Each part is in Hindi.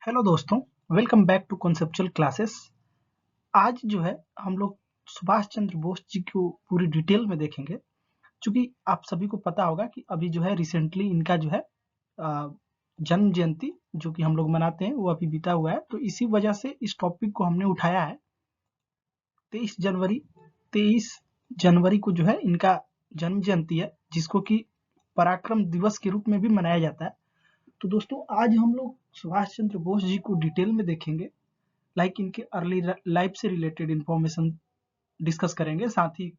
हेलो दोस्तों, welcome back to conceptual classes. आज जो है हम लोग सुभाष चंद्र बोस जी को पूरी डिटेल में देखेंगे। क्योंकि आप सभी को पता होगा कि अभी जो है रिसेंटली इनका जो है जन्म जयंती जो कि हम लोग मनाते हैं वो अभी बीता हुआ है, तो इसी वजह से इस टॉपिक को हमने उठाया है। 23 जनवरी को जो है इनका जन्म जयंती है, जिसको कि पराक्रम दिवस के रूप में भी मनाया जाता है। तो दोस्तों आज हम लोग सुभाष चंद्र बोस जी को डिटेल में देखेंगे, इनके अर्ली लाइफ से रिलेटेड इंफॉर्मेशन डिस्कस करेंगे। साथ ही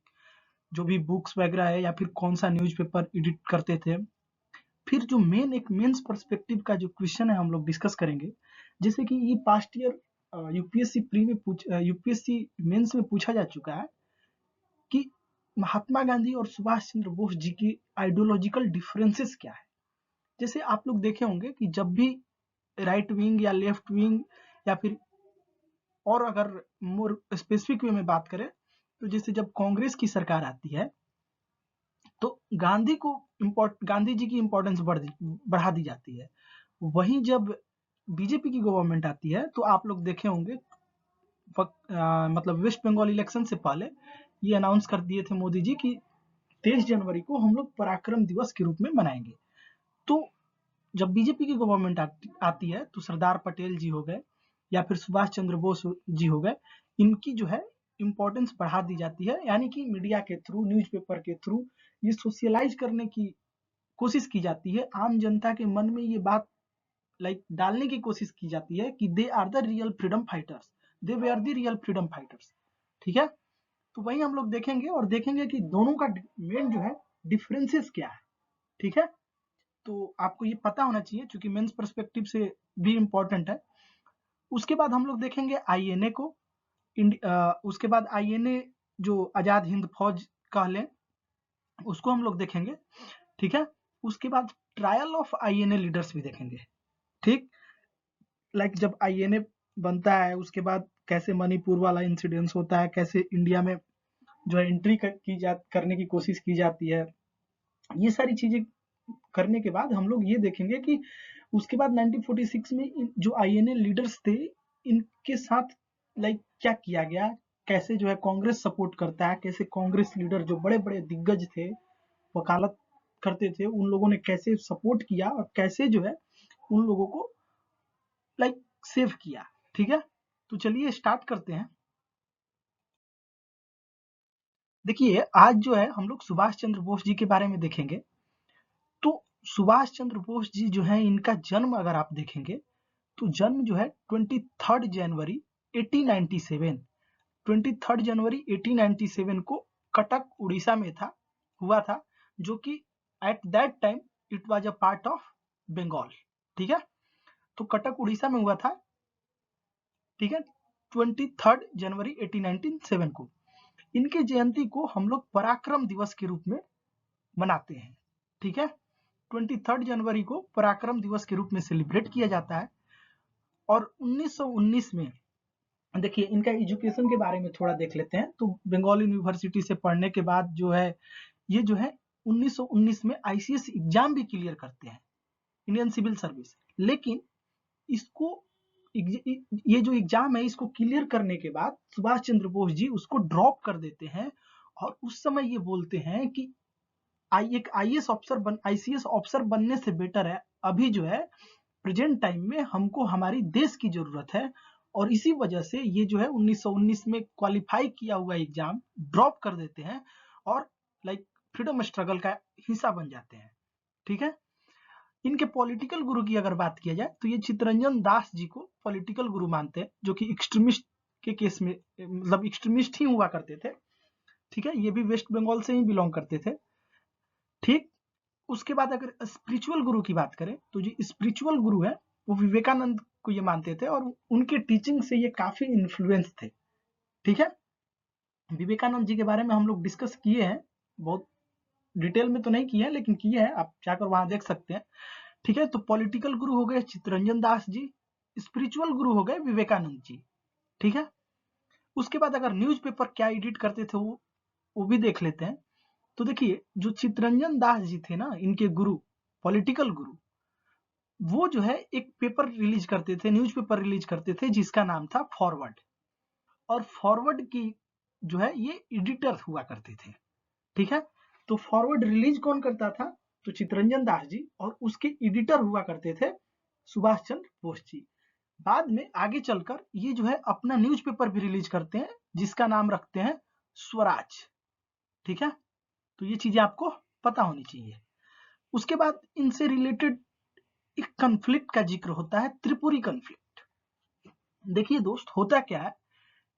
जो भी बुक्स वगैरह है या फिर कौन सा न्यूज़पेपर एडिट करते थे, फिर जो एक मेंस पर्सपेक्टिव का जो क्वेश्चन है हम लोग डिस्कस करेंगे। जैसे कि ये पास्ट ईयर यूपीएससी मेंस में पूछा जा चुका है कि महात्मा गांधी और सुभाष चंद्र बोस जी की आइडियोलॉजिकल डिफरेंसेस क्या है। जैसे आप लोग देखे होंगे कि जब भी राइट विंग या लेफ्ट विंग या फिर और अगर मोर स्पेसिफिक वे में बात करें तो जैसे जब कांग्रेस की सरकार आती है तो गांधी जी की इम्पोर्टेंस बढ़ा दी जाती है। वहीं जब बीजेपी की गवर्नमेंट आती है तो आप लोग देखे होंगे मतलब वेस्ट बंगाल इलेक्शन से पहले ये अनाउंस कर दिए थे मोदी जी कि 23 जनवरी को हम लोग पराक्रम दिवस के रूप में मनाएंगे। तो जब बीजेपी की गवर्नमेंट आती है तो सरदार पटेल जी हो गए या फिर सुभाष चंद्र बोस जी हो गए, इनकी जो है इम्पोर्टेंस बढ़ा दी जाती है। यानी कि मीडिया के थ्रू, न्यूज़पेपर के थ्रू ये सोशलाइज करने की कोशिश की जाती है। आम जनता के मन में ये बात डालने की कोशिश की जाती है कि they are the real freedom fighters, they वे are the real freedom fighters. ठीक है, तो वही हम लोग देखेंगे और देखेंगे कि दोनों का मेन जो है डिफरेंसेस क्या है। ठीक है, तो आपको ये पता होना चाहिए क्योंकि मेंस पर्सपेक्टिव से भी इम्पोर्टेंट है। उसके बाद हम लोग देखेंगे आईएनए को। उसके बाद आईएनए जो आजाद हिंद फौज कह लें उसको हम लोग देखेंगे। ठीक है, उसके बाद ट्रायल ऑफ आईएनए लीडर्स भी देखेंगे। ठीक, जब आईएनए बनता है उसके बाद कैसे मणिपुर वाला इंसिडेंस होता है, कैसे इंडिया में जो है एंट्री करने की कोशिश की जाती है, ये सारी चीजें करने के बाद हम लोग ये देखेंगे कि उसके बाद 1946 में जो आईएनए लीडर्स थे इनके साथ क्या किया गया, कैसे जो है कांग्रेस सपोर्ट करता है, कैसे कांग्रेस लीडर जो बड़े बड़े दिग्गज थे, वकालत करते थे, उन लोगों ने कैसे सपोर्ट किया और कैसे जो है उन लोगों को सेव किया। ठीक है, तो चलिए स्टार्ट करते हैं। देखिए आज जो है हम लोग सुभाष चंद्र बोस जी के बारे में देखेंगे। तो सुभाष चंद्र बोस जी जो है इनका जन्म अगर आप देखेंगे तो जन्म जो है 23 जनवरी 1897, 23 जनवरी 1897 को कटक उड़ीसा में हुआ था, जो कि at that time it was a part of Bengal. ठीक है, तो कटक उड़ीसा में हुआ था। ठीक है, 23 जनवरी 1897 को इनके जयंती को हम लोग पराक्रम दिवस के रूप में मनाते हैं। ठीक है, 23 जनवरी को पराक्रम दिवस के रूप में सेलिब्रेट किया जाता है। और 1919 में देखिए इनका एजुकेशन के बारे में थोड़ा देख लेते हैं। तो बंगाल यूनिवर्सिटी से पढ़ने के बाद जो है ये जो है 1919 में आईसीएस एग्जाम भी क्लियर करते हैं, इंडियन सिविल सर्विस। लेकिन इसको ये जो एग्जाम है इसको क्लियर करने के बाद सुभाष चंद्र बोस जी उसको ड्रॉप कर देते हैं और उस समय ये बोलते हैं कि एक आईसीएस ऑफिसर बनने से बेटर है अभी जो है प्रेजेंट टाइम में हमको हमारी देश की जरूरत है। और इसी वजह से ये जो है 1919 में क्वालिफाई किया हुआ एग्जाम ड्रॉप कर देते हैं और फ्रीडम स्ट्रगल का हिस्सा बन जाते हैं। ठीक है, इनके पॉलिटिकल गुरु की अगर बात किया जाए तो ये चित्तरंजन दास जी को पॉलिटिकल गुरु मानते हैं, जो कि एक्सट्रीमिस्ट के केस में मतलब एक्सट्रीमिस्ट ही हुआ करते थे। ठीक है, ये भी वेस्ट बंगाल से ही बिलोंग करते थे। ठीक, उसके बाद अगर स्पिरिचुअल गुरु की बात करें तो जो स्पिरिचुअल गुरु है वो विवेकानंद को ये मानते थे और उनके टीचिंग से ये काफी इन्फ्लुएंस थे। ठीक है, विवेकानंद जी के बारे में हम लोग डिस्कस किए हैं, बहुत डिटेल में तो नहीं किए हैं लेकिन किए हैं, आप जाकर वहां देख सकते हैं। ठीक है, तो पॉलिटिकल गुरु हो गए चित्तरंजन दास जी, स्पिरिचुअल गुरु हो गए विवेकानंद जी। ठीक है, उसके बाद अगर न्यूज़पेपर क्या एडिट करते थे वो भी देख लेते हैं। तो देखिए जो चित्तरंजन दास जी थे ना, इनके गुरु, पॉलिटिकल गुरु, वो जो है एक पेपर रिलीज करते थे, न्यूज़पेपर रिलीज करते थे जिसका नाम था फॉरवर्ड। और फॉरवर्ड की जो है ये एडिटर हुआ करते थे, ठीक है। तो फॉरवर्ड रिलीज कौन करता था? तो चित्तरंजन दास जी, और उसके एडिटर हुआ करते थे सुभाष चंद्र बोस जी। बाद में आगे चलकर ये जो है अपना न्यूज़पेपर भी रिलीज करते हैं जिसका नाम रखते हैं स्वराज, ठीक है। तो ये चीजें आपको पता होनी चाहिए। उसके बाद इनसे रिलेटेड एक कन्फ्लिक्ट का जिक्र होता है, त्रिपुरी कन्फ्लिक्ट। देखिए दोस्त, होता क्या है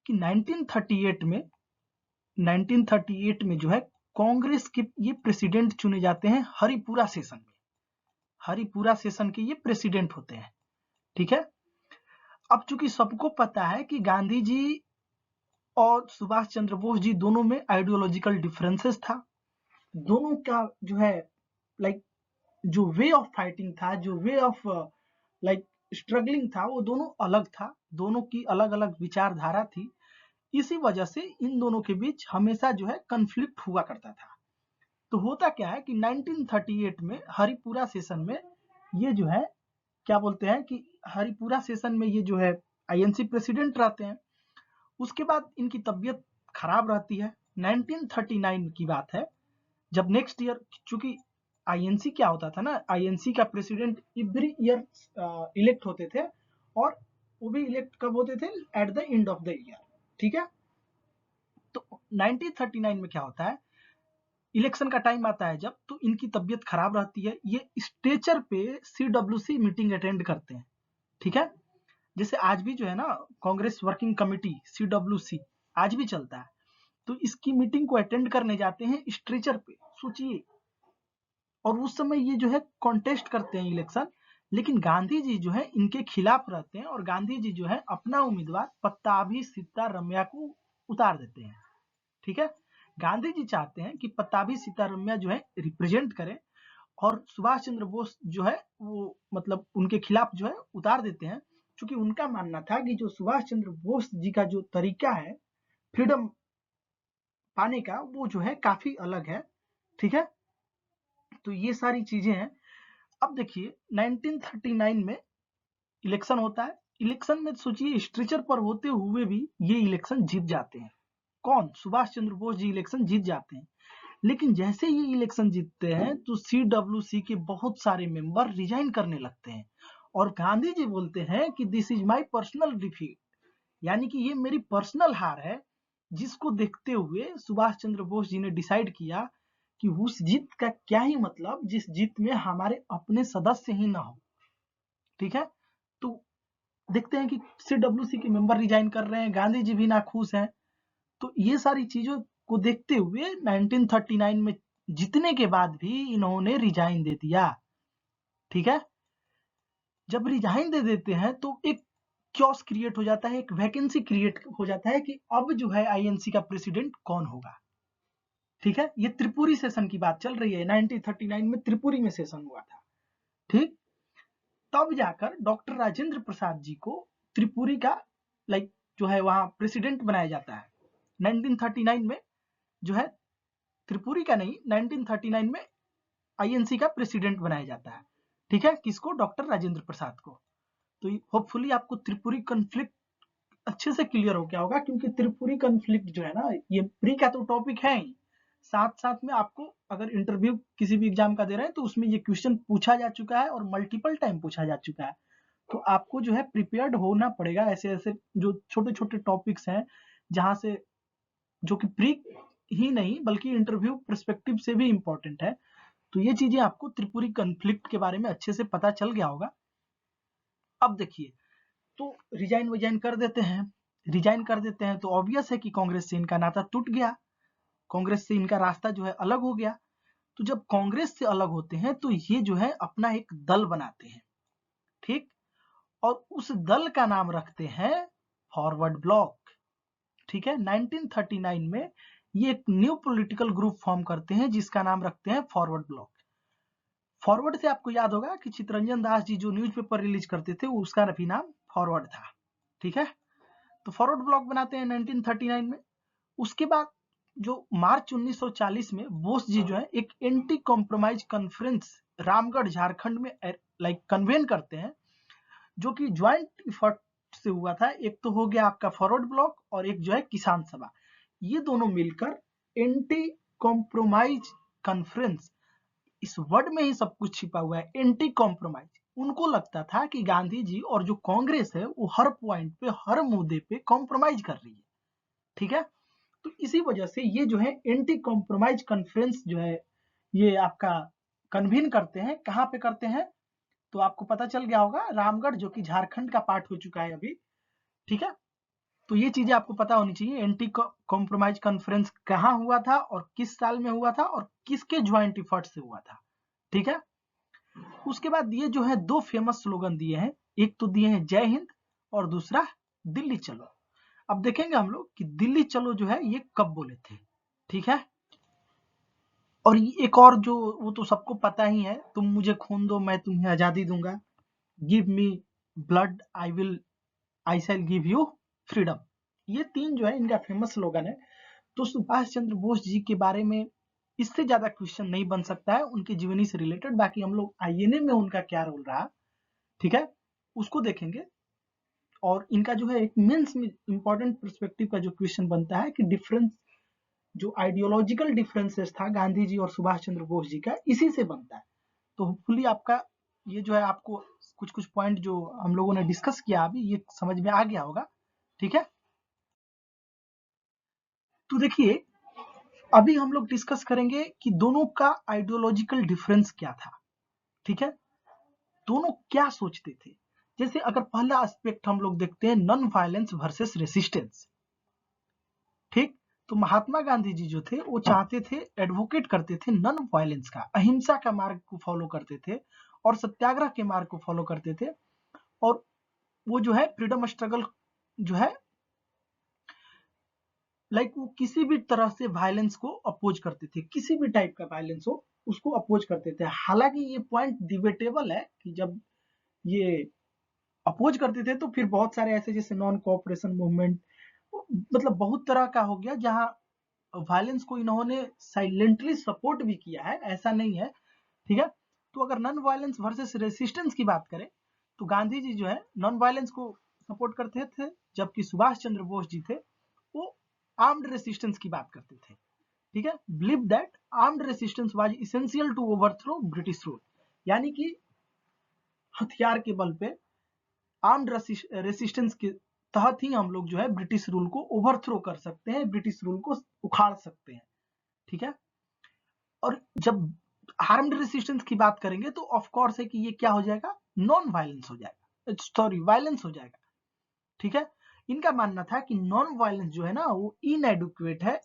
कि 1938 में जो है कांग्रेस के ये प्रेसिडेंट चुने जाते हैं हरिपुरा सेशन में। हरिपुरा सेशन के ये प्रेसिडेंट होते हैं, ठीक है। अब चूंकि सबको पता है कि गांधी जी और सुभाष चंद्र बोस जी दोनों में आइडियोलॉजिकल डिफरेंसेस था, दोनों का जो है लाइक जो वे ऑफ फाइटिंग था, जो वे ऑफ लाइक स्ट्रगलिंग था, वो दोनों अलग था, दोनों की अलग अलग विचारधारा थी। इसी वजह से इन दोनों के बीच हमेशा जो है कन्फ्लिक्ट हुआ करता था। तो होता क्या है कि 1938 में हरिपुरा सेशन में ये जो है क्या बोलते हैं कि हरिपुरा सेशन में ये जो है आईएनसी प्रेसिडेंट रहते हैं। उसके बाद इनकी तबीयत खराब रहती है। 1939 की बात है, जब नेक्स्ट ईयर, चूंकि आईएनसी क्या होता था ना, आईएनसी का प्रेसिडेंट एवरी ईयर इलेक्ट होते थे, और वो भी इलेक्ट कब होते थे? At the end of the year, ठीक है। तो 1939 में क्या होता है, इलेक्शन का टाइम आता है जब, तो इनकी तबीयत खराब रहती है, ये स्टेचर पे सीडब्ल्यूसी मीटिंग अटेंड करते हैं, ठीक है। जैसे आज भी जो है ना कांग्रेस वर्किंग कमेटी सीडब्ल्यूसी आज भी चलता है, तो इसकी मीटिंग को अटेंड करने जाते हैं स्ट्रेचर पे, सोचिए। और उस समय ये जो है कॉन्टेस्ट करते हैं इलेक्शन, लेकिन गांधी जी जो है इनके खिलाफ रहते हैं, और गांधी जी जो है अपना उम्मीदवार पट्टाभी सीतारमैया को उतार देते हैं, ठीक है। गांधी जी चाहते हैं कि पट्टाभी सीतारमैया जो है रिप्रेजेंट करें, और सुभाष चंद्र बोस जो है वो मतलब उनके खिलाफ जो है उतार देते हैं, क्योंकि उनका मानना था कि जो सुभाष चंद्र बोस जी का जो तरीका है फ्रीडम पाने का, वो जो है काफी अलग है, ठीक है। तो ये सारी चीजें हैं। अब देखिए 1939 में इलेक्शन होता है। इलेक्शन में सोचिए स्ट्रेचर पर होते हुए भी ये इलेक्शन जीत जाते हैं। कौन? सुभाष चंद्र बोस जी इलेक्शन जीत जाते हैं। लेकिन जैसे ये इलेक्शन जीतते हैं तो सीडब्ल्यूसी के बहुत सारे मेंबर रिजाइन करने लगते हैं, और गांधी जी बोलते हैं कि this is my personal defeat, यानी कि ये मेरी पर्सनल हार है, जिसको देखते हुए सुभाष चंद्र बोस जी ने डिसाइड किया कि उस जीत का क्या ही मतलब जिस जीत में हमारे अपने सदस्य ही ना हो, ठीक है। तो देखते हैं कि सीडब्ल्यूसी के मेंबर रिजाइन कर रहे हैं, गांधी जी भी ना खुश हैं। तो ये सारी चीजों को देखते हुए 1939 में जीतने के बाद भी इन्होंने रिजाइन दे दिया, ठीक है। जब रिजाइन दे देते हैं तो एक क्योस क्रिएट हो जाता है, एक वैकेंसी क्रिएट हो जाता है कि अब जो है आईएनसी का प्रेसिडेंट कौन होगा, ठीक है। ये त्रिपुरी सेशन की बात चल रही है, 1939 में त्रिपुरी में सेशन हुआ था, ठीक। तब जाकर डॉक्टर राजेंद्र प्रसाद जी को त्रिपुरी का लाइक जो है वहां प्रेसिडेंट बनाया जाता है 1939 में, जो है त्रिपुरी का नहीं, 1939 में आईएनसी का प्रेसिडेंट बनाया जाता है, ठीक है। किसको? डॉक्टर राजेंद्र प्रसाद को। तो होपफुली आपको त्रिपुरी कन्फ्लिक्ट अच्छे से क्लियर हो गया होगा, क्योंकि त्रिपुरी कन्फ्लिक्ट जो है ना, ये प्री का तो टॉपिक है ही, साथ साथ में आपको अगर इंटरव्यू किसी भी एग्जाम का दे रहे हैं तो उसमें ये क्वेश्चन पूछा जा चुका है, और मल्टीपल टाइम पूछा जा चुका है। तो आपको जो है प्रिपेयर्ड होना पड़ेगा, ऐसे ऐसे जो छोटे छोटे टॉपिक्स हैं, जहां से जो कि प्री ही नहीं बल्कि इंटरव्यू पर्सपेक्टिव से भी इंपॉर्टेंट है। तो ये चीजें आपको त्रिपुरी कन्फ्लिक्ट के बारे में अच्छे से पता चल गया होगा। अब देखिए, तो रिजाइन विजाइन कर देते हैं, रिजाइन कर देते हैं तो ऑब्वियस है कि कांग्रेस से इनका नाता टूट गया, कांग्रेस से इनका रास्ता जो है अलग हो गया। तो जब कांग्रेस से अलग होते हैं तो ये जो है अपना एक दल बनाते हैं, ठीक। और उस दल का नाम रखते हैं फॉरवर्ड ब्लॉक, ठीक है। 1939 में ये एक न्यू पॉलिटिकल ग्रुप फॉर्म करते हैं जिसका नाम रखते हैं फॉरवर्ड ब्लॉक। फॉरवर्ड से आपको याद होगा कि चित्तरंजन दास जी जो न्यूज़पेपर रिलीज करते थे उसका भी नाम फॉरवर्ड था, ठीक है। तो फॉरवर्ड ब्लॉक बनाते हैं 1939 में। उसके बाद जो मार्च 1940 में बोस जी जो है एक anti compromise conference Ramgarh Jharkhand में लाइक कन्वेन करते हैं, जो कि ज्वाइंट इफर्ट से हुआ था। एक तो हो गया आपका फॉरवर्ड ब्लॉक और एक जो है किसान सभा, ये दोनों मिलकर एंटी कॉम्प्रोमाइज कॉन्फ्रेंस, इस वर्ड में ही सब कुछ छिपा हुआ है, एंटी कॉम्प्रोमाइज। उनको लगता था कि गांधी जी और जो कांग्रेस है वो हर पॉइंट पे, हर मुद्दे पे कॉम्प्रोमाइज कर रही है, ठीक है। तो इसी वजह से ये जो है एंटी कॉम्प्रोमाइज कॉन्फ्रेंस जो है ये आपका कन्वीन करते हैं। कहाँ पे करते हैं तो आपको पता चल गया होगा, रामगढ़, जो कि झारखंड का पार्ट हो चुका है अभी, ठीक है। तो ये चीजें आपको पता होनी चाहिए, एंटी कॉम्प्रोमाइज कॉन्फ्रेंस कहाँ हुआ था और किस साल में हुआ था और किसके ज्वाइंट इफर्ट से हुआ था, ठीक है। उसके बाद ये जो है दो फेमस स्लोगन दिए हैं, एक तो दिए हैं जय हिंद और दूसरा दिल्ली चलो। अब देखेंगे हम लोग कि दिल्ली चलो जो है ये कब बोले थे, ठीक है। और एक और जो, वो तो सबको पता ही है, तुम मुझे खून दो मैं तुम्हें आजादी दूंगा, give me blood I shell give you freedom. ये तीन जो है इनका फेमस स्लोगन है। तो सुभाष चंद्र बोस जी के बारे में इससे ज्यादा क्वेश्चन नहीं बन सकता है उनकी जीवनी से रिलेटेड। बाकी हम लोग आईएनए में उनका क्या रोल रहा, ठीक है, उसको देखेंगे। और इनका जो है एक मेंस में इंपॉर्टेंट पर्सपेक्टिव का जो क्वेश्चन बनता है कि डिफरेंस, जो आइडियोलॉजिकल डिफरेंसेस था गांधी जी और सुभाष चंद्र बोस जी का, इसी से बनता है। तो होपफुली आपका ये जो है, आपको कुछ कुछ पॉइंट जो हम लोगों ने डिस्कस किया अभी, ये समझ में आ गया होगा, ठीक है। तो देखिए, अभी हम लोग डिस्कस करेंगे कि दोनों का आइडियोलॉजिकल डिफरेंस क्या था, ठीक है, दोनों क्या सोचते थे। जैसे अगर पहला एस्पेक्ट हम लोग देखते हैं, नॉन वायलेंस वर्सेस रेसिस्टेंस, ठीक। तो महात्मा गांधी जी जो थे वो चाहते थे, एडवोकेट करते थे नॉन वायलेंस का, अहिंसा का मार्ग को फॉलो करते थे और सत्याग्रह के मार्ग को फॉलो करते थे। और वो जो है फ्रीडम स्ट्रगल जो है, लाइक वो किसी भी तरह से वायलेंस को अपोज करते थे, किसी भी टाइप का वायलेंस हो उसको अपोज करते थे। हालांकि ये पॉइंट डिबेटेबल है कि जब ये अपोज करते थे तो फिर बहुत सारे ऐसे, जैसे नॉन कोऑपरेशन मूवमेंट, मतलब बहुत तरह का हो गया जहां वायलेंस को इन्होंने साइलेंटली सपोर्ट भी किया है, ऐसा नहीं है, ठीक है। तो अगर नॉन वायलेंस वर्सेस रेसिस्टेंस की बात करें तो गांधी जी जो है नॉन वायलेंस को सपोर्ट करते थे, जबकि सुभाष चंद्र बोस जी थे वो आर्म्ड रेसिस्टेंस की बात करते थे, ठीक है। Believe that armed resistance was essential to overthrow British rule, यानी कि हथियार के बल पे आर्म्ड रेसिस्टेंस के तहत ही हम लोग जो है ब्रिटिश रूल को ओवरथ्रो कर सकते हैं, ब्रिटिश रूल को उखाड़ सकते हैं, ठीक है। और जब आर्म्ड रेसिस्टेंस की बात करेंगे तो ऑफ कोर्स है कि ये क्या हो जाएगा, नॉन वायलेंस हो जाएगा, सॉरी वायलेंस हो जाएगा, ठीक है। इनका मानना था कि नॉन वायलेंस जो है ना वो इनएडुक्वेट है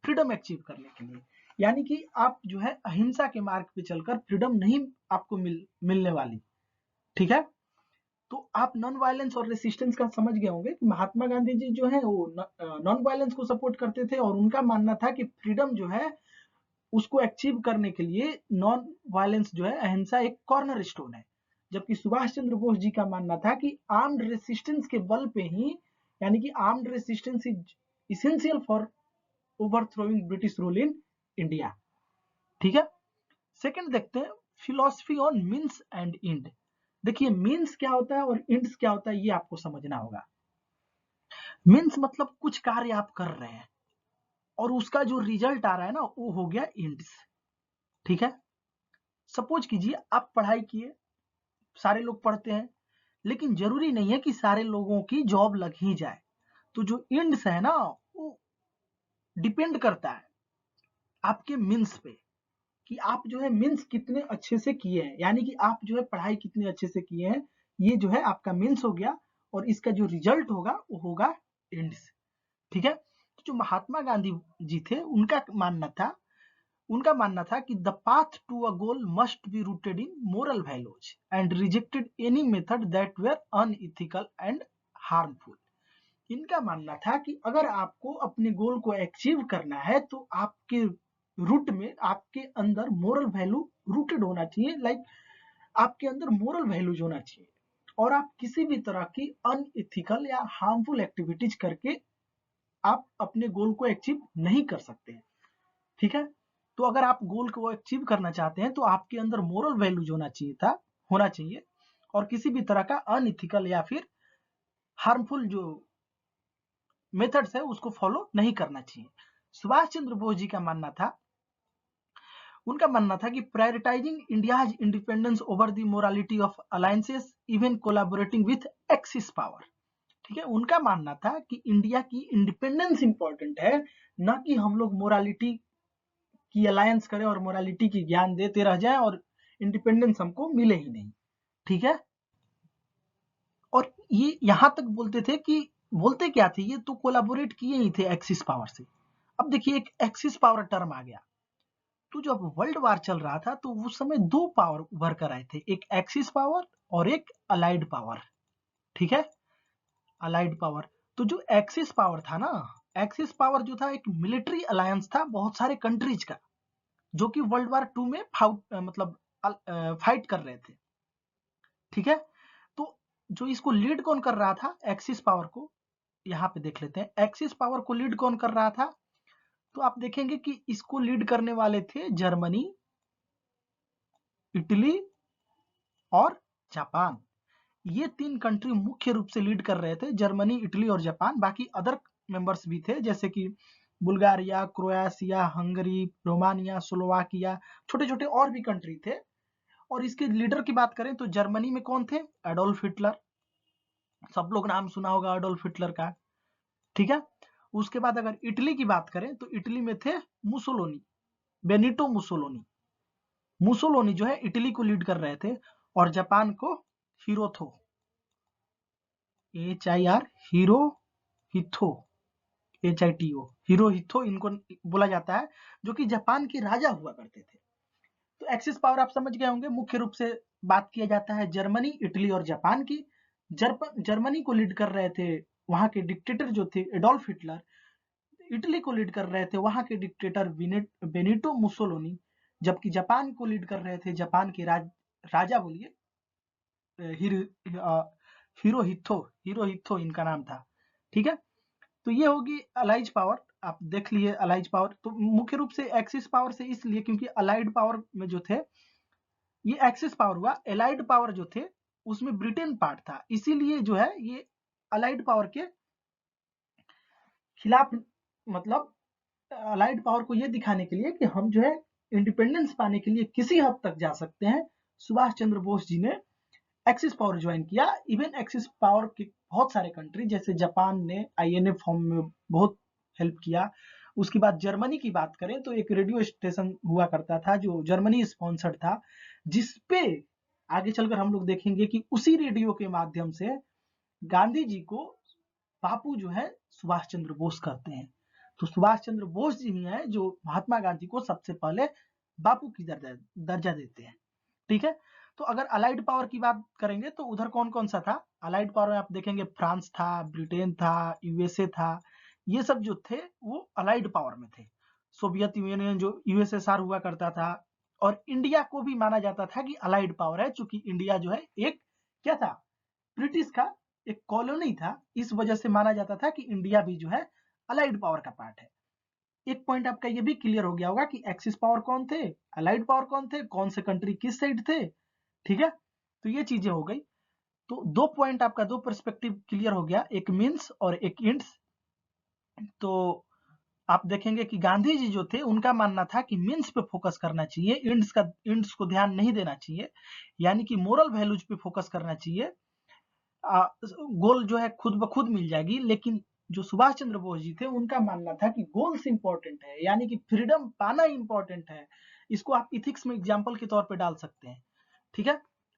फ्रीडम अचीव करने के लिए, यानी कि आप जो है अहिंसा के मार्ग पे चलकर फ्रीडम नहीं आपको मिलने वाली, ठीक है। तो आप नॉन वायलेंस और रेसिस्टेंस का समझ गए होंगे कि महात्मा गांधी जी जो है वो नॉन वायलेंस को सपोर्ट करते थे और उनका मानना था कि फ्रीडम जो है उसको अचीव करने के लिए नॉन वायलेंस जो है, अहिंसा एक कॉर्नर स्टोन है। जबकि सुभाष चंद्र बोस जी का मानना था कि आर्म्ड रेसिस्टेंस के बल पे ही, यानी कि armed resistance is essential for ओवरथ्रोइंग British rule in India, ठीक है। सेकंड देखते हैं, philosophy on means and and. देखिए मीन्स क्या होता है और एंड्स क्या होता है ये आपको समझना होगा। मीन्स मतलब कुछ कार्य आप कर रहे हैं और उसका जो रिजल्ट आ रहा है ना वो हो गया एंड्स, ठीक है। सपोज कीजिए आप पढ़ाई किए, सारे लोग पढ़ते हैं, लेकिन जरूरी नहीं है कि सारे लोगों की जॉब लग ही जाए। तो जो एंड्स है ना वो डिपेंड करता है आपके मीन्स पे, कि आप जो है मीन्स कितने अच्छे से किए हैं, यानी कि आप जो है पढ़ाई कितने अच्छे से किए हैं, ये जो है आपका मीन्स हो गया। और इसका जो रिजल्ट होगा वो होगा एंड्स, ठीक है। तो जो महात्मा गांधी जी थे उनका मानना था कि the path to a goal must be rooted in moral values and rejected any method that were unethical and harmful. इनका मानना था कि अगर आपको अपने गोल को अचीव करना है तो आपके रूट में, आपके अंदर मोरल वैल्यू रूटेड होना चाहिए, लाइक आपके अंदर मोरल वैल्यूज होना चाहिए और आप किसी भी तरह की अनइथिकल या हार्मफुल एक्टिविटीज करके आप अपने गोल को अचीव नहीं कर सकते हैं, ठीक है। तो अगर आप गोल को अचीव करना चाहते हैं तो आपके अंदर मोरल वैल्यूज होना चाहिए और किसी भी तरह का अनइथिकल या फिर हार्मफुल जो मेथड्स है उसको फॉलो नहीं करना चाहिए। सुभाष चंद्र बोस जी का मानना था, उनका मानना था कि prioritising India's independence over the morality of alliances even collaborating with axis power. ठीक है, उनका मानना था कि इंडिया की इंडिपेंडेंस इंपॉर्टेंट है, ना कि हम लोग मोरालिटी की अलायंस करें और मोरालिटी की ज्ञान देते रह जाएं और इंडिपेंडेंस हमको मिले ही नहीं। ठीक है, और ये यहां तक बोलते थे कि बोलते क्या थे, ये तो कोलैबोरेट किए ही थे एक्सिस पावर से। अब देखिए एक एक्सिस पावर टर्म आ गया, तो जब वर्ल्ड वार चल रहा था तो उस समय दो पावर उभर कर आए थे, एक एक्सिस पावर और एक अलाइड पावर। ठीक है, अलाइड पावर। तो जो एक्सिस पावर था ना, एक्सिस पावर जो था एक मिलिट्री अलायंस था बहुत सारे कंट्रीज का, जो कि वर्ल्ड वार 2 में फाइट कर रहे थे। ठीक है, तो जो इसको लीड कौन कर रहा था, एक्सिस पावर को, यहाँ पे देख लेते हैं एक्सिस पावर को लीड कौन कर रहा था। तो आप देखेंगे कि इसको लीड करने वाले थे जर्मनी, इटली और जापान। ये तीन कंट्री मुख्य रूप से लीड कर रहे थे, जर्मनी, इटली और जापान। बाकी अदर मेंबर्स भी थे जैसे कि Bulgaria, Croatia, Hungary, Romania, Slovakia, छोटे छोटे और भी कंट्री थे। और इसके लीडर की बात करें तो जर्मनी में कौन थे, एडोल्फ हिटलर, सब लोग नाम सुना होगा एडोल्फ हिटलर का। ठीक है, उसके बाद अगर इटली की बात करें तो इटली में थे मुसोलिनी, बेनिटो मुसोलिनी। मुसोलिनी जो है इटली को लीड कर रहे थे, और जापान को हिरोथो, HIR, हीरो हिथो, HITO, हीरो हिथो इनको बोला जाता है, जो कि जापान के राजा हुआ करते थे। तो एक्सिस पावर आप समझ गए होंगे, मुख्य रूप से बात किया जाता है जर्मनी, इटली और जापान की। जर्मनी को लीड कर रहे थे वहां के डिक्टेटर जो थे एडोल्फ हिटलर, इटली को लीड कर रहे थे वहां के डिक्टेटर बेनिटो मुसोलिनी, जबकि जापान को लीड कर रहे थे जापान के राजा बोलिए हिरोहितो इनका नाम था। ठीक है, तो ये होगी अलाइज पावर, आप देख लिए अलाइज पावर। तो मुख्य रूप से एक्सिस पावर से इसलिए क्योंकि अलाइड पावर में जो थे, ये एक्सिस पावर हुआ, एलाइड पावर जो थे उसमें ब्रिटेन पार्ट था, इसीलिए जो है ये अलाइड पावर के खिलाफ, मतलब अलाइड पावर को ये दिखाने के लिए कि हम जो है इंडिपेंडेंस पाने के लिए किसी हद तक जा सकते हैं, सुभाष चंद्र बोस जी ने एक्सिस पावर ज्वाइन किया। इवन एक्सिस पावर के बहुत सारे कंट्री जैसे जापान ने INA फॉर्म में बहुत हेल्प किया। उसके बाद जर्मनी की बात करें तो एक रेडियो स्टेशन हुआ करता था जो जर्मनी स्पॉन्सर्ड था, जिसपे आगे चलकर हम लोग देखेंगे कि उसी रेडियो के माध्यम से गांधी जी को बापू जो है सुभाष चंद्र बोस कहते हैं। तो सुभाष चंद्र बोस जी ही हैं जो महात्मा गांधी को सबसे पहले बापू की दर्जा देते हैं। ठीक है, तो अगर अलाइड पावर की बात करेंगे तो उधर कौन कौन सा था अलाइड पावर में, आप देखेंगे फ्रांस था, ब्रिटेन था, USA था, ये सब जो थे वो अलाइड पावर में थे। सोवियत यूनियन जो USSR हुआ करता था, और इंडिया को भी माना जाता था कि अलाइड पावर है, चूंकि इंडिया जो है एक क्या था, ब्रिटिश का एक कॉलोनी था, इस वजह से माना जाता था कि इंडिया भी जो है अलाइड पावर का पार्ट है। एक पॉइंट आपका ये भी क्लियर हो गया होगा कि एक्सिस पावर कौन थे, अलाइड पावर कौन थे, कौन से कंट्री किस साइड थे। ठीक है, तो ये चीजें हो गई। तो दो पॉइंट आपका, दो पर्सपेक्टिव क्लियर हो गया, एक मीन्स और एक इंड्स। तो आप देखेंगे कि गांधी जी जो थे उनका मानना था कि मीन्स पे फोकस करना चाहिए, इंड्स को ध्यान नहीं देना चाहिए, यानी कि मोरल वैल्यूज पे फोकस करना चाहिए। गोल जो है खुद ब खुद मिल जाएगी, लेकिन जो सुभाष चंद्र बोस जी थे उनका मानना था कि गोल्स इंपॉर्टेंट है, यानी कि फ्रीडम पाना इंपॉर्टेंट है। इसको आप इथिक्स में एग्जाम्पल के तौर पे डाल सकते हैं। ठीक है,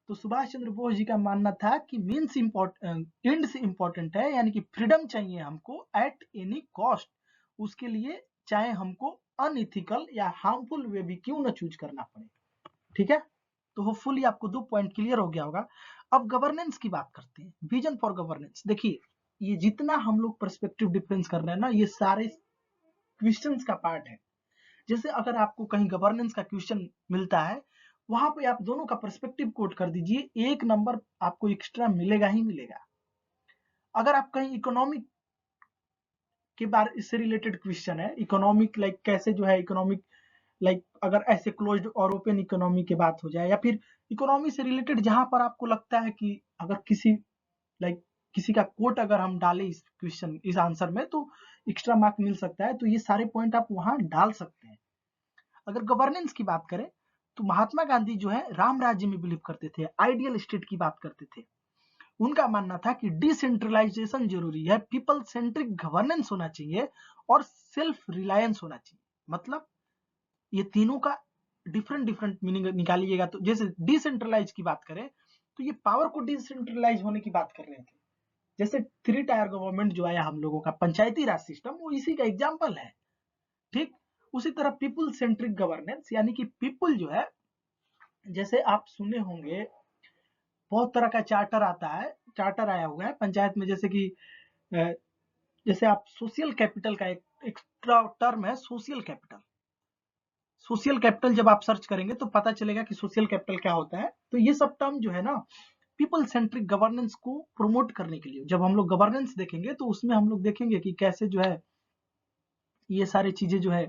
तो सुभाष चंद्र बोस जी का मानना था कि मीन्स एंड्स इंपॉर्टेंट है, यानी कि फ्रीडम चाहिए हमको एट एनी कॉस्ट, उसके लिए चाहे हमको अनइथिकल या हार्मफुल वे भी क्यों ना चूज करना पड़े। ठीक है, तो होपफुली आपको दो पॉइंट क्लियर हो गया होगा। अब गवर्नेंस की बात करते हैं, विजन फॉर गवर्नेंस। देखिए ये जितना हम लोग पर्सपेक्टिव डिफरेंस कर रहे हैं ना, ये सारे क्वेश्चंस का पार्ट है। जैसे अगर आपको कहीं गवर्नेंस का क्वेश्चन मिलता है, वहां पे आप दोनों का पर्सपेक्टिव कोट कर दीजिए, एक नंबर आपको एक्स्ट्रा मिलेगा ही मिलेगा। अगर आप कहीं इकोनॉमिक के बारे से रिलेटेड क्वेश्चन है, इकोनॉमिक लाइक कैसे जो है इकोनॉमिक लाइक अगर ऐसे क्लोज्ड और ओपन इकोनॉमी की बात हो जाए, या फिर इकोनॉमी से रिलेटेड जहां पर आपको लगता है कि अगर किसी का कोट अगर हम डालें इस क्वेश्चन इस आंसर में तो एक्स्ट्रा मार्क मिल सकता है, तो ये सारे पॉइंट आप वहां डाल सकते हैं। अगर गवर्नेंस की बात करें तो महात्मा गांधी जो है राम राज्य में बिलीव करते थे, आइडियल स्टेट की बात करते थे। उनका मानना था कि डिसेंट्रलाइजेशन जरूरी है, पीपल सेंट्रिक गवर्नेंस होना चाहिए और सेल्फ रिलायंस होना चाहिए। मतलब ये तीनों का डिफरेंट डिफरेंट मीनिंग निकालिएगा। तो जैसे डिसेंट्रलाइज की बात करें तो ये पावर को डिसेंट्रलाइज होने की बात कर रहे थे। जैसे 3 टायर गवर्नमेंट जो आया हम लोगों का पंचायती राज सिस्टम, वो इसी का एग्जाम्पल है। ठीक, उसी तरह पीपल सेंट्रिक गवर्नेंस यानी कि पीपल जो है, जैसे आप सुने होंगे बहुत तरह का चार्टर आता है, चार्टर आया हुआ है पंचायत में, जैसे कि जैसे आप सोशल कैपिटल का एक टर्म है सोशल कैपिटल। सोशल कैपिटल जब आप सर्च करेंगे तो पता चलेगा कि सोशल कैपिटल क्या होता है। तो ये सब टर्म जो है ना पीपल सेंट्रिक गवर्नेंस को प्रमोट करने के लिए, जब हम लोग गवर्नेंस देखेंगे तो उसमें हम लोग देखेंगे कि कैसे जो है ये सारी चीजें जो है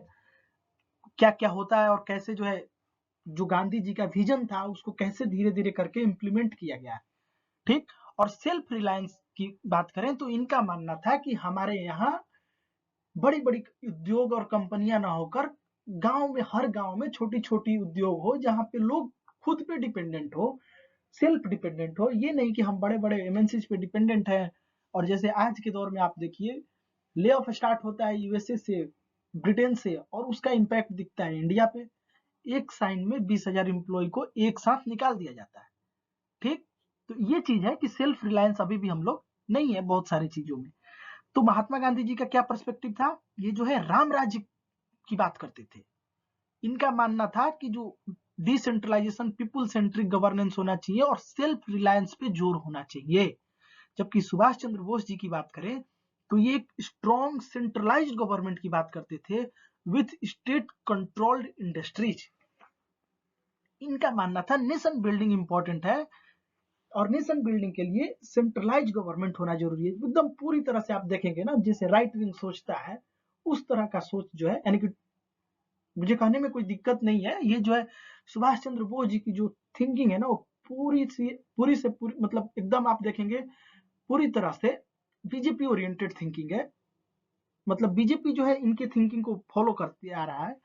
क्या क्या होता है, और कैसे जो है जो गांधी जी का विजन था उसको कैसे धीरे धीरे करके इम्प्लीमेंट किया गया है। ठीक, और सेल्फ रिलायंस की बात करें तो इनका मानना था कि हमारे यहाँ बड़ी बड़ी उद्योग और कंपनियां ना होकर गांव में, हर गांव में छोटी छोटी उद्योग हो जहां पे लोग खुद पे डिपेंडेंट हो, सेल्फ डिपेंडेंट हो। ये नहीं कि हम बड़े बड़े एमएनसीज पे डिपेंडेंट हैं। और जैसे आज के दौर में आप देखिए ले ऑफ स्टार्ट होता है यूएसए से, ब्रिटेन से, और उसका इम्पैक्ट दिखता है इंडिया पे। एक साइन में 20,000 एम्प्लॉय को एक साथ निकाल दिया जाता है। ठीक, तो ये चीज है कि सेल्फ रिलायंस अभी भी हम लोग नहीं है बहुत सारी चीजों में। तो महात्मा गांधी जी का क्या पर्सपेक्टिव था, ये जो है राम राज्य की बात करते थे। इनका मानना था कि जो डिसेंट्रलाइजेशन, पीपुल सेंट्रिक गवर्नेंस होना चाहिए और सेल्फ रिलायंस पे जोर होना चाहिए। जबकि सुभाष चंद्र बोस जी की बात करें तो ये एक स्ट्रॉन्ग सेंट्रलाइज्ड गवर्नमेंट की बात करते थे विथ स्टेट कंट्रोल्ड इंडस्ट्रीज। इनका मानना था नेशन बिल्डिंग इंपॉर्टेंट है, और नेशन बिल्डिंग के लिए सेंट्रलाइज गवर्नमेंट होना जरूरी है। एकदम पूरी तरह से आप देखेंगे ना जैसे राइट विंग सोचता है उस तरह का सोच जो है, यानी कि मुझे कहने में कोई दिक्कत नहीं है, ये जो है सुभाष चंद्र बोस जी की जो थिंकिंग है ना वो पूरी से पूरी, मतलब एकदम आप देखेंगे पूरी तरह से बीजेपी ओरिएंटेड थिंकिंग है। मतलब बीजेपी जो है इनके थिंकिंग को फॉलो करते आ रहा है।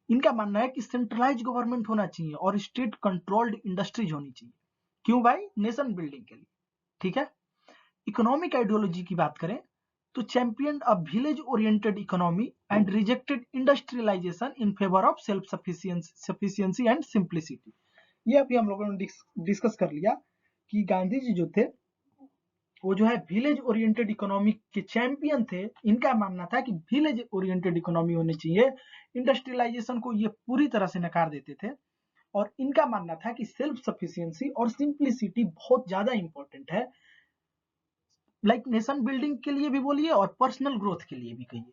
इनका मानना है कि सेंट्रलाइज गवर्नमेंट होना चाहिए और स्टेट कंट्रोल्ड इंडस्ट्रीज होनी चाहिए। क्यों भाई, नेशन बिल्डिंग के लिए। ठीक है, इकोनॉमिक आइडियोलॉजी की बात करें तो champion a village oriented economy and rejected industrialisation in favour of self sufficiency and simplicity. ये अभी हम लोगों ने डिस्कस कर लिया कि गांधी जी जो थे वो जो है विलेज ओरिएंटेड इकोनॉमी के चैंपियन थे। इनका मानना था कि विलेज ओरिएंटेड इकोनॉमी होनी चाहिए, इंडस्ट्रियलाइजेशन को ये पूरी तरह से नकार देते थे। और इनका मानना था कि सेल्फ सफिशिएंसी और सिंप्लिसिटी बहुत ज्यादा इंपॉर्टेंट है, लाइक नेशन बिल्डिंग के लिए भी बोलिए और पर्सनल ग्रोथ के लिए भी कहिए।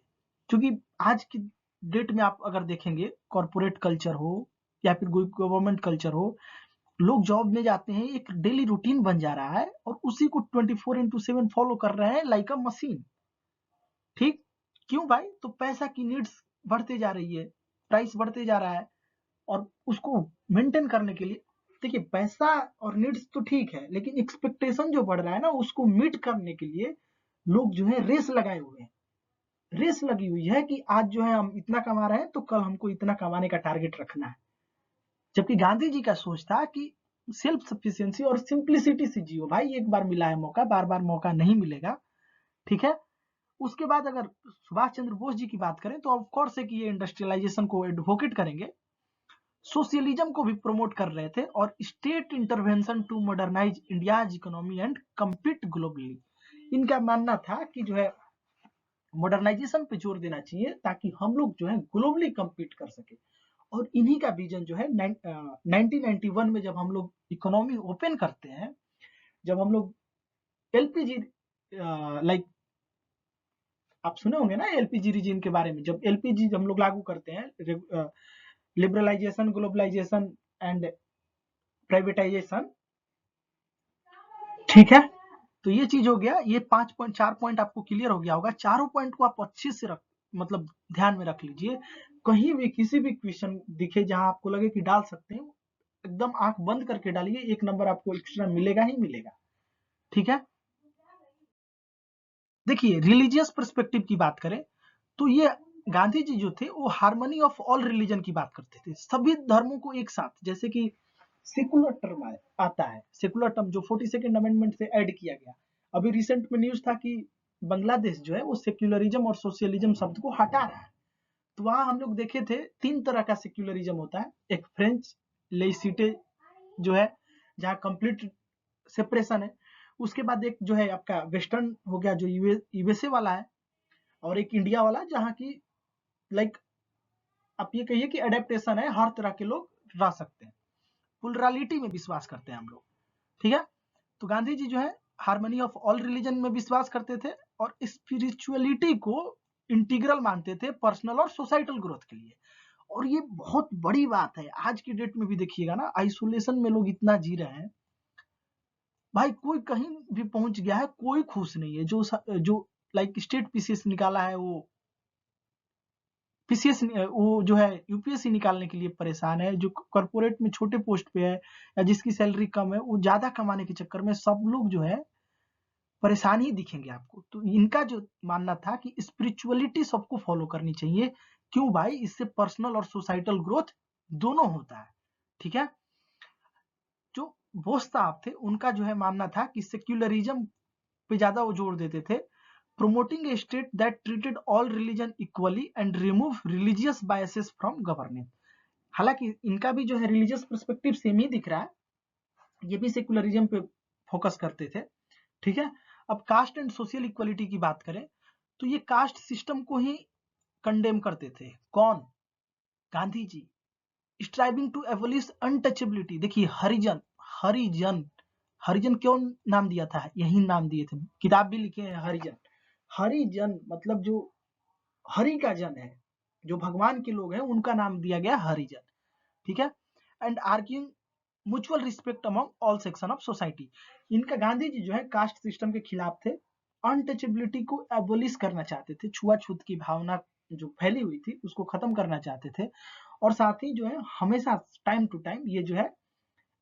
क्योंकि आज की डेट में आप अगर देखेंगे कॉर्पोरेट कल्चर हो या फिर गवर्नमेंट कल्चर हो, लोग जॉब में जाते हैं, एक डेली रूटीन बन जा रहा है और उसी को 24/7 फॉलो कर रहे हैं लाइक अ मशीन। ठीक, क्यों भाई, तो पैसा की नीड्स बढ़ते जा रही है, प्राइस बढ़ते जा रहा है, और उसको मेंटेन करने के लिए देखिए पैसा और नीड्स तो ठीक है, लेकिन एक्सपेक्टेशन जो बढ़ रहा है ना उसको मीट करने के लिए लोग जो है रेस लगाए हुए हैं। रेस लगी हुई है कि आज जो है हम इतना कमा रहे हैं तो कल हमको इतना कमाने का टारगेट रखना है। जबकि गांधी जी का सोच था कि सेल्फ सफिशिएंसी और सिंप्लिसिटी से जियो भाई, एक बार मिला है मौका, बार बार मौका नहीं मिलेगा। ठीक है, उसके बाद अगर सुभाष चंद्र बोस जी की बात करें तो ऑफकोर्स है कि ये इंडस्ट्रियलाइजेशन को एडवोकेट करेंगे, सोशलिज्म को भी प्रमोट कर रहे थे, और state intervention to modernise India's economy and compete globally. इनका मानना था कि जो है मॉडर्नाइजेशन पे जोर देना चाहिए ताकि हम लोग जो है ग्लोबली कम्पीट कर सके। और इन्हीं का विजन जो है 1991 में जब हम लोग इकोनॉमी ओपन करते हैं, जब हम लोग एलपीजी, लाइक आप सुने होंगे ना एलपीजी रीजन के बारे में, जब एलपीजी हम लोग लागू करते हैं, लिबरलाइजेशन, ग्लोबलाइजेशन एंड प्राइवेटाइजेशन। ठीक है, तो ये चीज हो गया, ये 5 पॉइंट 4 पॉइंट आपको क्लियर हो गया होगा। चारों पॉइंट को आप अच्छे से मतलब ध्यान में रख लीजिए, कहीं भी किसी भी क्वेश्चन दिखे जहां आपको लगे कि डाल सकते हैं, एकदम आंख बंद करके डालिए, 1 नंबर आपको एक्स्ट्रा मिलेगा ही मिलेगा। ठीक है। देखिए रिलीजियस पर्सपेक्टिव की बात करें तो ये गांधी जी जो थे वो हार्मनी ऑफ ऑल रिलीजन की बात करते थे, सभी धर्मों को एक साथ। जैसे कि सेकुलर टर्म आता है, सेकुलर टर्म जो 42nd अमेंडमेंट से ऐड किया गया। अभी रिसेंट में न्यूज था कि बांग्लादेश जो है वो सेक्युलरिज्म और सोशलिज्म शब्द को हटा रहा है। तो वहां हम लोग देखे थे 3 तरह का सेक्युलरिज्म होता है। एक फ्रेंच लेसिटे जो है, जहाँ कंप्लीट सेपरेशन है। उसके बाद एक जो है आपका वेस्टर्न हो गया जो यूएसए वाला है, और एक इंडिया वाला जहाँ की लाइक आप ये कहिए कि एडेप्टेशन है, हर तरह के लोग रह सकते हैं, प्लुरलिटी में विश्वास करते हैं हम लोग। ठीक है। तो गांधी जी जो है हार्मनी ऑफ ऑल रिलीजन में विश्वास करते थे और स्पिरिचुअलिटी को इंटीग्रल मानते थे पर्सनल और सोसाइटल ग्रोथ के लिए। और ये बहुत बड़ी बात है, आज की डेट में भी देखिएगा ना, आइसोलेशन में लोग इतना जी रहे हैं, भाई कोई कहीं भी पहुंच गया है, कोई खुश नहीं है। जो लाइक स्टेट पीसीएस निकाला है, वो पीसीएस वो जो है यूपीएससी निकालने के लिए परेशान है, जो कॉर्पोरेट में छोटे पोस्ट पे है या जिसकी सैलरी कम है, वो ज्यादा कमाने के चक्कर में सब लोग जो है परेशान ही दिखेंगे आपको। तो इनका जो मानना था कि स्पिरिचुअलिटी सबको फॉलो करनी चाहिए। क्यों भाई? इससे पर्सनल और सोसाइटल ग्रोथ दोनों होता है। ठीक है। जो बोस साहब थे उनका जो है मानना था कि सेक्युलरिज्म पे ज्यादा वो जोर देते थे, promoting a state that treated all religion equally and remove religious biases from governance। हालांकि इनका भी जो है रिलीजियस पर्सपेक्टिव सेम ही दिख रहा है, ये भी सेकुलरिज्म पे फोकस करते थे। ठीक है। अब कास्ट एंड सोशल इक्वलिटी की बात करें तो ये कास्ट सिस्टम को ही कंडेम करते थे। कौन? Gandhi ji. Striving to abolish untouchability. देखिए हरिजन, हरिजन, हरिजन क्यों नाम दिया था? यही नाम दिए थे, किताब भी लिखे हैं हरिजन। हरिजन मतलब जो हरि का जन है, जो भगवान के लोग हैं, उनका नाम दिया गया हरिजन। ठीक है। And arguing mutual respect among all section of society. इनका गांधी जी जो है कास्ट सिस्टम के खिलाफ थे, अनटचेबिलिटी को एबोलिश करना चाहते थे, छुआछूत की भावना जो फैली हुई थी उसको खत्म करना चाहते थे। और साथ ही जो है हमेशा टाइम टू टाइम ये जो है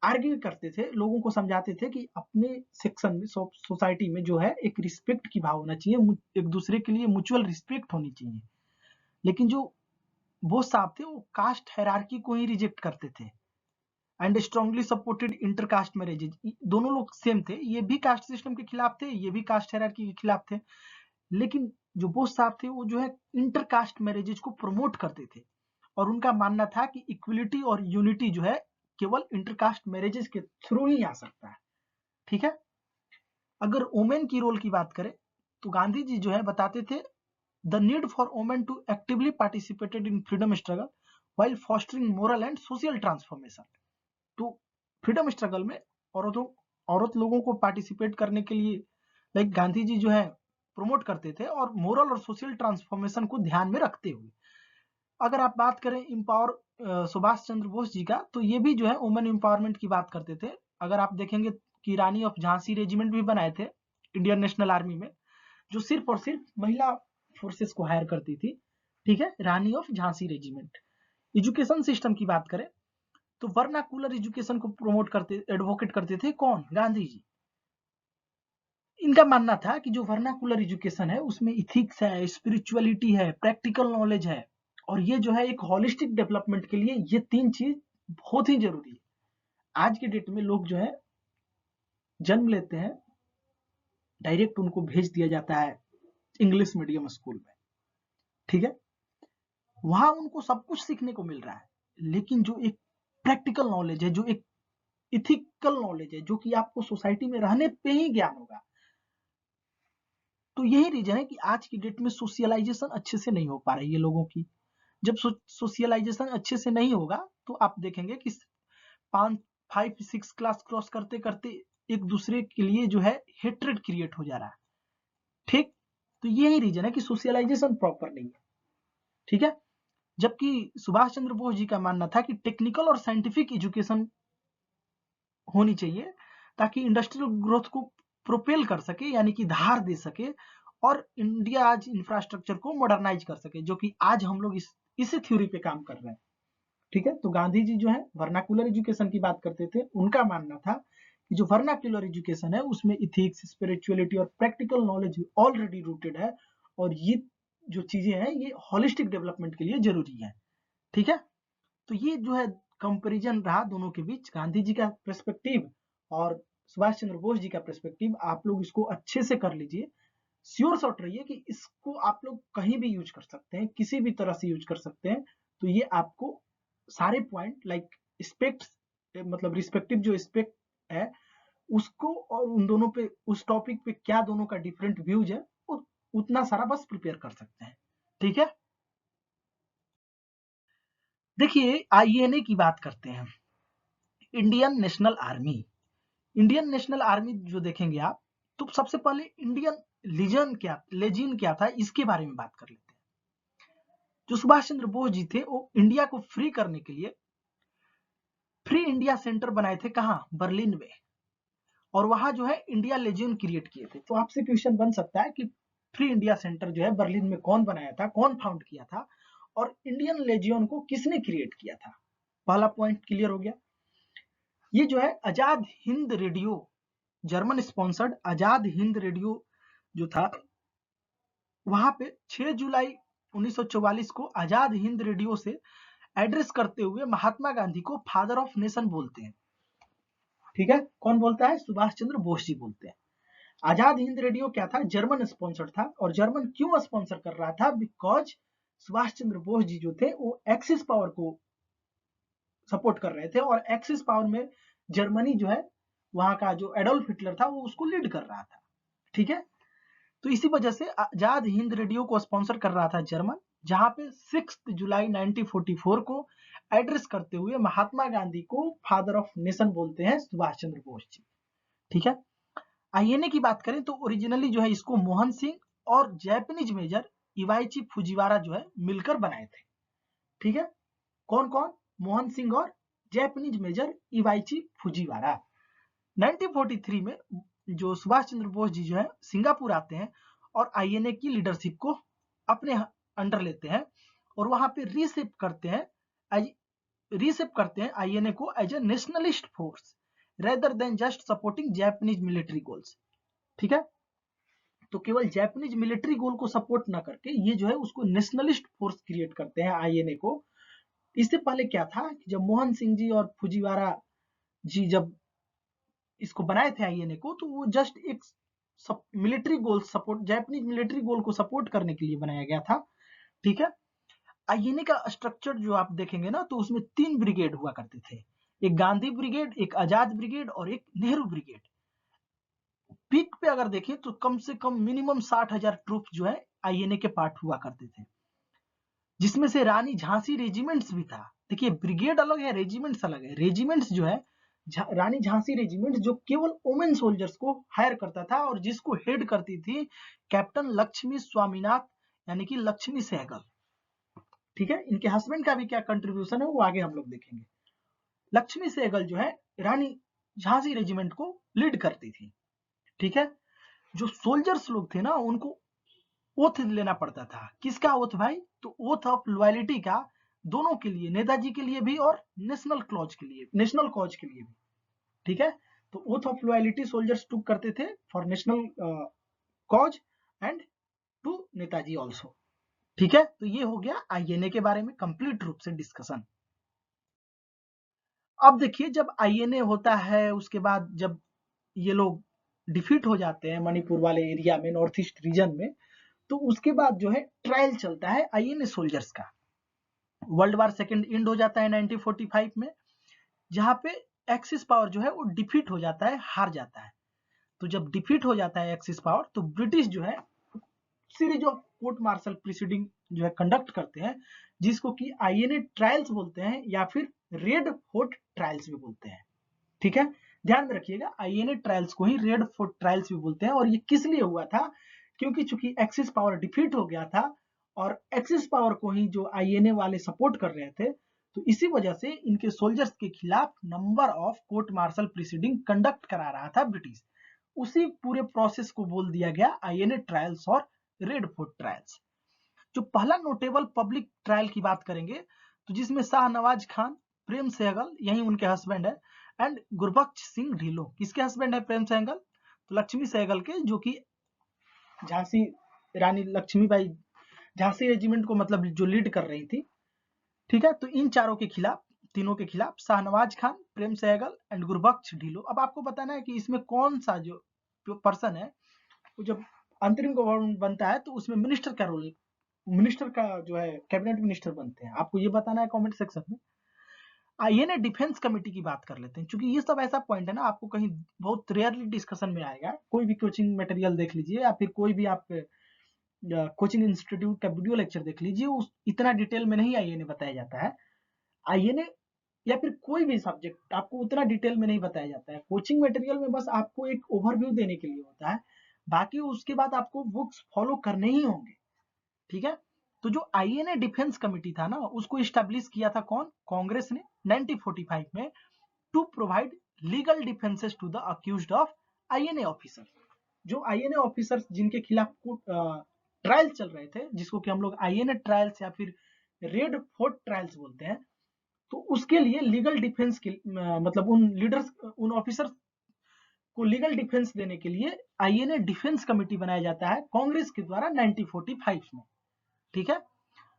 आर्ग्यू करते थे, लोगों को समझाते थे कि अपने सेक्शन में सोसाइटी में जो है एक रिस्पेक्ट की भाव होना चाहिए, एक दूसरे के लिए म्यूचुअल रिस्पेक्ट होनी चाहिए। लेकिन जो वो साहब थे वो कास्ट हायरार्की को ही रिजेक्ट करते थे and strongly supported intercaste marriages. दोनों लोग सेम थे, ये भी कास्ट सिस्टम के खिलाफ थे, ये भी कास्ट हायरार्की के खिलाफ थे। लेकिन जो बोस साहब थे वो जो है इंटरकास्ट मैरिजेज को प्रमोट करते थे, और उनका मानना था कि इक्विलिटी और यूनिटी जो है केवल इंटरकास्ट मैरिजेज के थ्रू ही आ सकता है। ठीक है। अगर वोमेन की रोल की बात करें तो गांधी जी जो है बताते थे the need for women to actively participated in freedom struggle while fostering moral and social transformation. तो फ्रीडम स्ट्रगल में औरत लोगों को पार्टिसिपेट करने के लिए लाइक गांधी जी जो है प्रमोट करते थे, और मोरल और सोशल ट्रांसफॉर्मेशन को ध्यान में रखते हुए। अगर आप बात करें इम्पावर सुभाष चंद्र बोस जी का, तो ये भी जो है वुमेन एम्पावरमेंट की बात करते थे। अगर आप देखेंगे कि रानी ऑफ झांसी रेजिमेंट भी बनाए थे इंडियन नेशनल आर्मी में, जो सिर्फ और सिर्फ महिला फोर्सेस को हायर करती थी। ठीक है। Rani of Jhansi regiment. Education system की बात करें तो वर्नाकुलर एजुकेशन को प्रमोट करते, एडवोकेट करते थे कौन? गांधी जी। इनका मानना था कि जो वर्नाकुलर एजुकेशन है उसमें इथिक्स है, स्पिरिचुअलिटी है, प्रैक्टिकल नॉलेज है, और ये जो है एक होलिस्टिक डेवलपमेंट के लिए ये 3 चीज बहुत ही जरूरी है। आज के डेट में लोग जो है जन्म लेते हैं, डायरेक्ट उनको भेज दिया जाता है इंग्लिश मीडियम स्कूल में। ठीक है। वहां उनको सब कुछ सीखने को मिल रहा है, लेकिन जो एक प्रैक्टिकल नॉलेज है, जो एक इथिकल नॉलेज है, जो कि आपको सोसाइटी में रहने पे ही ज्ञान होगा। तो यही रीजन है कि आज की डेट में सोशलाइजेशन अच्छे से नहीं हो पा रही है लोगों की। जब सोशलाइजेशन अच्छे से नहीं होगा तो आप देखेंगे कि 5-6 क्लास क्रॉस करते करते एक दूसरे के लिए जो है हेट्रेड क्रिएट हो जा रहा है। ठीक। तो यही रीजन है कि सोशलाइजेशन प्रॉपर नहीं है। ठीक है। जबकि सुभाष चंद्र बोस जी का मानना था कि टेक्निकल और साइंटिफिक एजुकेशन होनी चाहिए ताकि इंडस्ट्रियल ग्रोथ को प्रोपेल कर सके, यानी कि धार दे सके, और इंडिया आज इंफ्रास्ट्रक्चर को मॉडर्नाइज कर सके, जो कि आज हम लोग इसी थ्योरी पे काम कर रहे हैं। ठीक है, तो गांधी जी जो है वर्नाकुलर एजुकेशन की बात करते थे। उनका मानना था कि जो वर्नाकुलर एजुकेशन है उसमें इथिक्स, स्पिरिचुअलिटी और प्रैक्टिकल नॉलेज ऑलरेडी रूटेड है, और ये जो चीजें हैं ये होलिस्टिक डेवलपमेंट के लिए जरूरी है। ठीक है, तो ये जो है कंपैरिजन रहा दोनों के बीच, गांधी जी का पर्सपेक्टिव और सुभाष चंद्र बोस जी का पर्सपेक्टिव। आप लोग इसको अच्छे से कर लीजिए, श्योर शॉट रहिए कि इसको आप लोग कहीं भी यूज कर सकते हैं, किसी भी तरह से यूज कर सकते हैं। तो ये आपको सारे पॉइंट लाइक स्पेक्ट, मतलब रिस्पेक्टिव जो स्पेक्ट है उसको, और उन दोनों पे, उस टॉपिक पे क्या दोनों का डिफरेंट व्यूज है, उतना सारा बस प्रिपेयर कर सकते हैं। ठीक है, देखिए आईएनए की बात करते हैं। Indian national army, Indian national army जो देखेंगे आप, तो सबसे पहले इंडियन लेजिन क्या था इसके बारे में बात कर लेते हैं। जो सुभाष चंद्र बोस जी थे वो इंडिया को फ्री करने के लिए फ्री इंडिया सेंटर बनाए थे, कहां? बर्लिन में। और वहां जो है इंडिया लेजियन क्रिएट किए थे। तो आपसे क्वेश्चन बन सकता है कि फ्री इंडिया सेंटर जो है बर्लिन में कौन बनाया था, कौन फाउंड किया था, और इंडियन लेजियन को किसने क्रिएट किया था? पहला पॉइंट क्लियर हो गया। ये जो है Azad Hind radio, German sponsored Azad Hind radio जो था, वहां पे 6 जुलाई 1944 को आजाद हिंद रेडियो से एड्रेस करते हुए महात्मा गांधी को फादर ऑफ नेशन बोलते हैं। ठीक है, कौन बोलता है? सुभाष चंद्र बोस जी बोलते हैं। आजाद हिंद रेडियो क्या था? जर्मन स्पॉन्सर्ड था। और जर्मन क्यों स्पॉन्सर कर रहा था? बिकॉज सुभाष चंद्र बोस जी जो थे वो एक्सिस पावर को सपोर्ट कर रहे थे, और एक्सिस पावर में जर्मनी जो है, वहां का जो एडोल्फ हिटलर था वो उसको लीड कर रहा था। ठीक है, तो इसी वजह से आजाद हिंद रेडियो को स्पॉन्सर कर रहा था जर्मन, जहां पे 6 जुलाई 1944 को एड्रेस करते हुए महात्मा गांधी को फादर ऑफ नेशन बोलते हैं सुभाष चंद्र बोस जी। ठीक है, आईएनए की बात करें तो ओरिजिनली जो है इसको मोहन सिंह और जैपनीज मेजर इवाइची फुजिवारा जो है मिलकर बनाए थे। ठीक है, कौन कौन? मोहन सिंह और जैपनीज मेजर इवाइची फुजिवारा। 1943 में जो सुभाष चंद्र बोस जी जो है सिंगापुर आते हैं और आईएनए की लीडरशिप को अपने अंडर लेते हैं, और वहां पे रीसेप करते हैं आईएनए को as a nationalist force rather than just supporting Japanese military goals. ठीक है, तो केवल जैपनीज मिलिट्री गोल को सपोर्ट ना करके ये जो है उसको नेशनलिस्ट फोर्स क्रिएट करते हैं आईएनए को। इससे पहले क्या था कि जब मोहन सिंह जी और फुजिवारा जी जब इसको बनाए थे आईएनए को, तो वो जस्ट एक मिलिट्री गोल सपोर्ट, जैपनीज मिलिट्री गोल को सपोर्ट करने के लिए बनाया गया था। ठीक है, आईएनए का स्ट्रक्चर जो आप देखेंगे ना, तो उसमें 3 ब्रिगेड हुआ करते थे, एक गांधी ब्रिगेड, एक आजाद ब्रिगेड और एक नेहरू ब्रिगेड। पीक पे अगर देखें तो कम से कम मिनिमम 60,000 ट्रूप जो है आईएनए के पार्ट हुआ करते थे, जिसमें से रानी झांसी रेजिमेंट्स भी था। देखिए ब्रिगेड अलग है, रेजिमेंट्स अलग है। रेजिमेंट्स जो है रानी झांसी रेजिमेंट जो केवल वुमेन सोल्जर्स को हायर करता था, और जिसको हेड करती थी कैप्टन लक्ष्मी स्वामीनाथ, यानी कि लक्ष्मी सहगल। ठीक है, इनके हस्बैंड का भी क्या कंट्रीब्यूशन है वो आगे हम लोग देखेंगे। लक्ष्मी सहगल जो है रानी झांसी रेजिमेंट को लीड करती थी। ठीक है, जो सोल्जर्स लोग थे ना उनको ओथ लेना पड़ता था। किसका ओथ भाई? तो ओथ ऑफ लॉयल्टी का, दोनों के लिए, नेताजी के लिए भी और नेशनल कॉज के लिए भी। ठीक है, तो oath of loyalty soldiers to करते थे for national cause and to Netaji also. ठीक है, तो ये हो गया आईएनए के बारे में कंप्लीट रूप से डिस्कशन। अब देखिए जब आईएनए होता है उसके बाद जब ये लोग डिफीट हो जाते हैं मणिपुर वाले एरिया में, नॉर्थ ईस्ट रीजन में, तो उसके बाद जो है ट्रायल चलता है आईएनए सोल्जर्स का। वर्ल्ड वार सेकेंड एंड हो जाता है 1945 में, जहां पे एक्सिस पावर जो है वो डिफीट हो जाता है, हार जाता है। तो जब डिफीट हो जाता है एक्सिस पावर, तो ब्रिटिश जो है series of court martial proceeding जो है कंडक्ट करते हैं, जिसको कि आईएनए ट्रायल्स बोलते हैं या फिर रेड फोर्ट ट्रायल्स भी बोलते हैं। ठीक है, ध्यान में रखिएगा आईएनए ट्रायल्स को ही रेड फोर्ट ट्रायल्स भी बोलते हैं। और ये किस लिए हुआ था? क्योंकि चूंकि एक्सिस पावर डिफीट हो गया था और एक्सिस पावर को ही जो आईएनए वाले सपोर्ट कर रहे थे, तो इसी वजह से इनके सोल्जर्स के खिलाफ number of court martial proceeding conduct करा रहा था ब्रिटिश। उसी पूरे प्रोसेस को बोल दिया गया आईएनए ट्रायल्स और रेड फोर्ट ट्रायल्स। जो पहला नोटेबल पब्लिक ट्रायल की बात करेंगे तो जिसमें शाहनवाज खान, प्रेम सहगल, यही उनके हस्बैंड है, एंड गुरबख्श सिंह ढिल्लों। किसके हस्बैंड है प्रेम सहगल? तो लक्ष्मी सहगल के, जो कि झांसी रानी लक्ष्मीबाई झांसी रेजिमेंट को मतलब जो लीड कर रही थी। ठीक है, तो इन चारों के खिलाफ, तीनों के खिलाफ, शाहनवाज खान, प्रेम सहगल एंड गुरबख्श ढिल्लों। अब आपको बताना है कि इसमें कौन सा जो पर्सन है, जब अंतरिम गवर्नमेंट बनता है तो उसमें मिनिस्टर का रोल, मिनिस्टर का जो है कैबिनेट मिनिस्टर बनते हैं, आपको ये बताना है कमेंट सेक्शन में। आइए ना डिफेंस कमेटी की बात कर लेते हैं, क्योंकि ये सब ऐसा पॉइंट है ना, आपको कहीं बहुत रेयरली डिस्कशन में आएगा। कोई भी कोचिंग मटेरियल देख लीजिए या फिर कोई भी आप कोचिंग इंस्टीट्यूट का वीडियो लेक्चर देख लीजिए, उस इतना डिटेल में नहीं आईएनए बताया जाता है। आईएनए या फिर कोई भी सब्जेक्ट आपको उतना डिटेल में नहीं बताया जाता है। कोचिंग मटेरियल में बस आपको एक ओवरव्यू देने के लिए होता है, बाकी उसके बाद आपको बुक्स फॉलो करने ही होंगे। ठीक है, तो जो आईएनए डिफेंस कमेटी था ना, उसको स्टैब्लिश किया था कौन? कांग्रेस ने 1945 में, to provide legal defences to the accused of INA officer. जो आईएनए ऑफिसर्स जिनके खिलाफ ट्रायल चल रहे थे, जिसको कि हम लोग आईएनए ट्रायल्स या फिर रेड फोर्ट ट्रायल्स बोलते हैं, तो उसके लिए लीगल डिफेंस के मतलब उन लीडर्स, उन ऑफिसर्स को लीगल डिफेंस देने के लिए आईएनए डिफेंस कमेटी बनाया जाता है कांग्रेस के द्वारा 1945 में। ठीक है,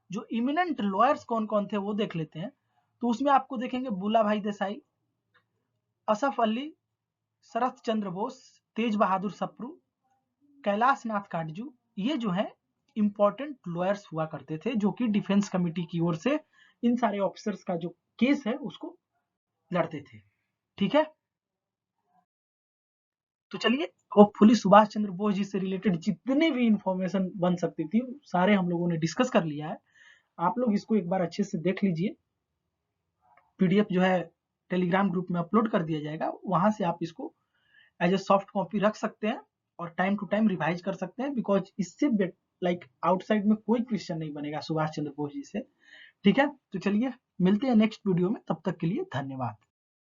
जो इमिनेंट लॉयर्स कौन कौन थे वो देख लेते हैं। तो उसमें आपको देखेंगे बुल्ला भाई देसाई, असफ अली, शरत चंद्र बोस, तेज बहादुर सप्रू, कैलाश नाथ काटजू, ये जो है इंपॉर्टेंट लॉयर्स हुआ करते थे, जो कि डिफेंस कमेटी की ओर से इन सारे ऑफिसर्स का जो केस है उसको लड़ते थे। ठीक है, तो चलिए, होपफुली सुभाष चंद्र बोस जी से रिलेटेड जितने भी इंफॉर्मेशन बन सकती थी सारे हम लोगों ने डिस्कस कर लिया है। आप लोग इसको एक बार अच्छे से देख लीजिए। पीडीएफ जो है टेलीग्राम ग्रुप में अपलोड कर दिया जाएगा, वहां से आप इसको एज ए सॉफ्ट कॉपी रख सकते हैं और टाइम टू टाइम रिवाइज कर सकते हैं, बिकॉज इससे लाइक आउटसाइड में कोई क्वेश्चन नहीं बनेगा सुभाष चंद्र बोस जी से। ठीक है, तो चलिए मिलते हैं नेक्स्ट वीडियो में, तब तक के लिए धन्यवाद।